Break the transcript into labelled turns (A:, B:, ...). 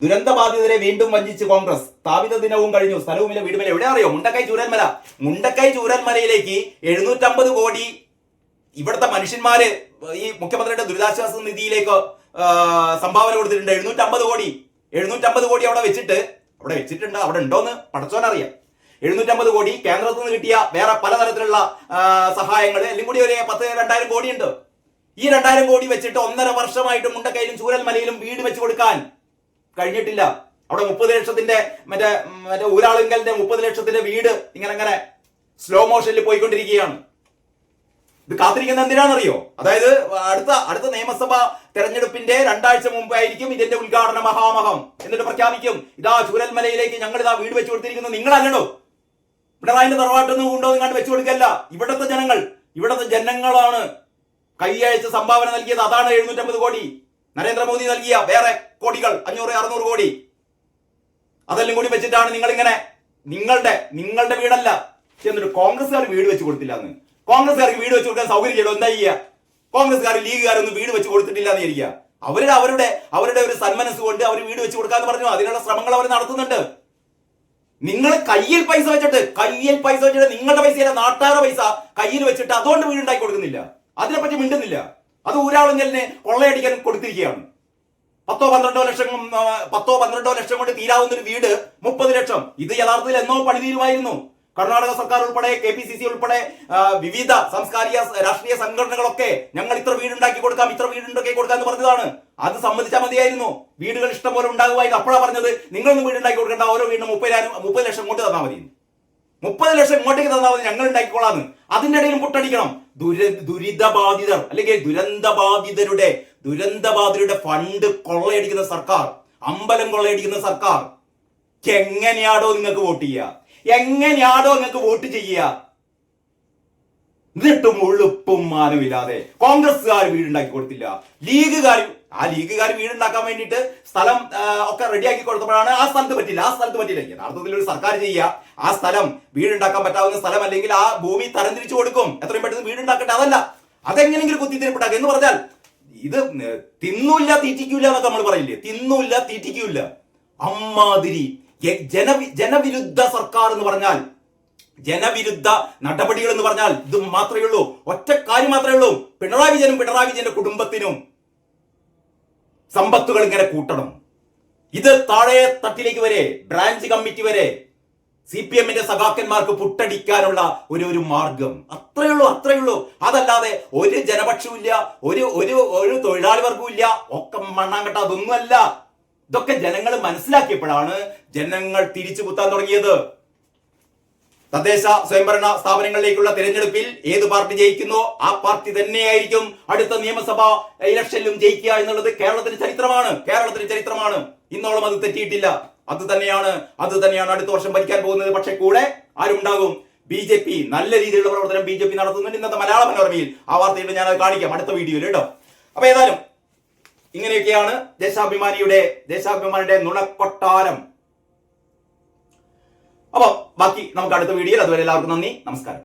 A: ദുരന്തബാധിതരെ വീണ്ടും വഞ്ചിച്ച് കോൺഗ്രസ്. സ്ഥാപിത ദിനവും കഴിഞ്ഞു, സ്ഥലവുമില്ല വീടുമില്ല. എവിടെ അറിയോ? മുണ്ടക്കൈ ചൂരൽമലയിലേക്ക് 750 കോടി ഇവിടുത്തെ മനുഷ്യന്മാര് ഈ മുഖ്യമന്ത്രിയുടെ ദുരിതാശ്വാസ നിധിയിലേക്ക് സംഭാവന കൊടുത്തിട്ടുണ്ട്. 750 കോടി അവിടെ വെച്ചിട്ടുണ്ട്. അവിടെ ഉണ്ടോന്ന് പടച്ചോനറിയാം. 750 കോടി കേന്ദ്രത്തിൽ നിന്ന് കിട്ടിയ വേറെ പലതരത്തിലുള്ള സഹായങ്ങൾ എല്ലാം കൂടി ഒരു 2,000 കോടി ഉണ്ട്. ഈ 2,000 കോടി വെച്ചിട്ട് 1.5 വർഷമായിട്ട് മുണ്ടക്കൈയിലും ചൂരൽമലയിലും വീട് വെച്ച് കൊടുക്കാൻ കഴിഞ്ഞിട്ടില്ല. അവിടെ 30 ലക്ഷത്തിന്റെ മറ്റേ ഊരാളുങ്കലിന്റെ 30 ലക്ഷത്തിന്റെ വീട് ഇങ്ങനെ സ്ലോ മോഷനിൽ പോയിക്കൊണ്ടിരിക്കുകയാണ്. ഇത് കാത്തിരിക്കുന്ന എന്തിനാണെന്നറിയോ? അതായത് അടുത്ത നിയമസഭാ തെരഞ്ഞെടുപ്പിന്റെ 2 ആഴ്ച മുമ്പായിരിക്കും ഇതിന്റെ ഉദ്ഘാടന മഹാമഹം. എന്നിട്ട് പ്രഖ്യാപിക്കും, ഇതാ ചൂരൽമലയിലേക്ക് ഞങ്ങൾ ഇതാ വീട് വെച്ച് കൊടുത്തിരിക്കുന്നത്. നിങ്ങളല്ലടോ, പിണറായിന്റെ തറവാട്ടൊന്നും കൊണ്ടൊന്നും കണ്ട് വെച്ചു കൊടുക്കല്ല. ഇവിടത്തെ ജനങ്ങളാണ് കൈയഴിച്ച് സംഭാവന നൽകിയത്. അതാണ് 750 കോടി. നരേന്ദ്രമോദി നൽകിയ വേറെ കോടികൾ 500-600 കോടി. അതെല്ലാം കൂടി വെച്ചിട്ടാണ് നിങ്ങളിങ്ങനെ നിങ്ങളുടെ വീടല്ല. എന്നിട്ട് കോൺഗ്രസ്സുകാർ വീട് വെച്ച് കൊടുത്തില്ല എന്ന്. കോൺഗ്രസ്സുകാർക്ക് വീട് വെച്ച് കൊടുക്കാൻ സൗകര്യം ചെയ്യണം. എന്താ ചെയ്യുക? കോൺഗ്രസ്സുകാർ ലീഗുകാരൊന്നും വീട് വെച്ച് കൊടുത്തിട്ടില്ല എന്ന് വിചാരിക്കുക. അവരുടെ ഒരു സന്മനസ് കൊണ്ട് അവർ വീട് വെച്ച് കൊടുക്കാന്ന് പറഞ്ഞു. അതിനുള്ള ശ്രമങ്ങൾ അവർ നടത്തുന്നുണ്ട്. നിങ്ങൾ കയ്യിൽ പൈസ വെച്ചിട്ട് നിങ്ങളുടെ പൈസയല്ല, നാട്ടുകാരുടെ പൈസ കയ്യിൽ വെച്ചിട്ട് അതുകൊണ്ട് വീടുണ്ടാക്കി കൊടുക്കുന്നില്ല. അതിനെപ്പറ്റി മിണ്ടുന്നില്ല. അത് ഊരാളുങ്കലിനെ കൊള്ളയടിക്കാൻ കൊടുത്തിരിക്കുകയാണ്. 10-12 ലക്ഷം കൊണ്ട് തീരാവുന്ന ഒരു വീട് 30 ലക്ഷം. ഇത് യഥാർത്ഥത്തിൽ എന്നോ പണി തീരുമായിരുന്നു. കർണാടക സർക്കാർ ഉൾപ്പെടെ KPCC ഉൾപ്പെടെ വിവിധ സാംസ്കാരിക രാഷ്ട്രീയ സംഘടനകളൊക്കെ ഞങ്ങൾ ഇത്ര വീടുണ്ടാക്കി കൊടുക്കാം എന്ന് പറഞ്ഞതാണ്. അത് സമ്മതിച്ചാൽ മതിയായിരുന്നു. വീടുകൾ ഇഷ്ടം പോലെ ഉണ്ടാകുമായിരുന്നു. അപ്പോഴാണ് പറഞ്ഞത്, നിങ്ങളൊന്നും വീടുണ്ടാക്കി കൊടുക്കേണ്ട, ഓരോ വീടിനും 30 ലക്ഷം കൊണ്ട് തന്നാൽ മതി. 30 ലക്ഷം ഇങ്ങോട്ടേക്ക് തന്നാൽ മതി, ഞങ്ങൾ ഉണ്ടാക്കിക്കോളാന്ന്. അതിന്റെ ഇടയിലും പുട്ടടിക്കണം. ദുരിതബാധിതർ അല്ലെങ്കിൽ ദുരന്തബാധിതരുടെ ഫണ്ട് കൊള്ളയടിക്കുന്ന സർക്കാർ, അമ്പലം കൊള്ളയടിക്കുന്ന സർക്കാർ. എങ്ങനെയാണോ നിങ്ങൾക്ക് വോട്ട് ചെയ്യുക? എന്നിട്ടും ഉള്ളുപ്പും മാനമില്ലാതെ കോൺഗ്രസ്സുകാർ വീടുണ്ടാക്കി കൊടുത്തില്ല. ലീഗുകാർ വീടുണ്ടാക്കാൻ വേണ്ടിയിട്ട് സ്ഥലം ഒക്കെ റെഡിയാക്കി കൊടുത്തപ്പോഴാണ് ആ സ്ഥലത്ത് പറ്റില്ല. യഥാർത്ഥത്തിൽ ഒരു സർക്കാർ ചെയ്യുക, ആ സ്ഥലം വീടുണ്ടാക്കാൻ പറ്റാവുന്ന സ്ഥലം അല്ലെങ്കിൽ ആ ഭൂമി തരംതിരിച്ചു കൊടുക്കും, എത്രയും പെട്ടെന്ന് വീടുണ്ടാക്കട്ടെ. അതെങ്ങനെങ്കിലും കുത്തിത്തിരിപ്പിട്ടാക്കുക എന്ന് പറഞ്ഞാൽ ഇത് തിന്നൂല്ല തീറ്റിക്കൂല്ല എന്നൊക്കെ നമ്മൾ പറയില്ലേ? തിന്നൂല്ല തീറ്റിക്കൂല്ല. അമ്മാതിരി ജനവിരുദ്ധ സർക്കാർ എന്ന് പറഞ്ഞാൽ, ജനവിരുദ്ധ നടപടികൾ എന്ന് പറഞ്ഞാൽ ഇത് മാത്രമേ ഉള്ളൂ. ഒറ്റ കാര്യം മാത്രമേ ഉള്ളൂ. പിണറായി വിജയന്റെ കുടുംബത്തിനും സമ്പത്തുകൾ ഇങ്ങനെ കൂട്ടണം. ഇത് താഴെ തട്ടിലേക്ക് വരെ, ബ്രാഞ്ച് കമ്മിറ്റി വരെ CPM-ന്റെ സഖാക്കന്മാർക്ക് പുട്ടടിക്കാനുള്ള ഒരു മാർഗം. അത്രയേ ഉള്ളൂ. അതല്ലാതെ ഒരു ജനപക്ഷവും ഇല്ല, ഒരു തൊഴിലാളി വർഗവും ഇല്ല. ഒക്കെ മണ്ണാങ്കട്ട. അതൊന്നുമല്ല. ഇതൊക്കെ ജനങ്ങൾ മനസ്സിലാക്കിയപ്പോഴാണ് ജനങ്ങൾ തിരിച്ചു കുത്താൻ തുടങ്ങിയത്. തദ്ദേശ സ്വയംഭരണ സ്ഥാപനങ്ങളിലേക്കുള്ള തിരഞ്ഞെടുപ്പിൽ ഏത് പാർട്ടി ജയിക്കുന്നോ ആ പാർട്ടി തന്നെയായിരിക്കും അടുത്ത നിയമസഭാ ഇലക്ഷനിലും ജയിക്കുക എന്നുള്ളത് കേരളത്തിന് ചരിത്രമാണ്. ഇന്നോളം അത് തെറ്റിയിട്ടില്ല. അത് തന്നെയാണ് അടുത്ത വർഷം ഭരിക്കാൻ പോകുന്നത്. പക്ഷെ കൂടെ ആരുണ്ടാകും? BJP. നല്ല രീതിയിലുള്ള പ്രവർത്തനം BJP നടത്തുന്നുണ്ട്. ഇന്നത്തെ മലയാള മനോരമയിൽ ആ വാർത്തയിൽ ഞാൻ അത് കാണിക്കാം അടുത്ത വീഡിയോയിൽ കേട്ടോ. അപ്പൊ ഏതായാലും ഇങ്ങനെയൊക്കെയാണ് ദേശാഭിമാനിയുടെ നുണക്കൊട്ടാരം. അപ്പൊ ബാക്കി നമുക്ക് അടുത്ത വീഡിയോയിൽ. അതുവരെ എല്ലാവർക്കും നന്ദി, നമസ്കാരം.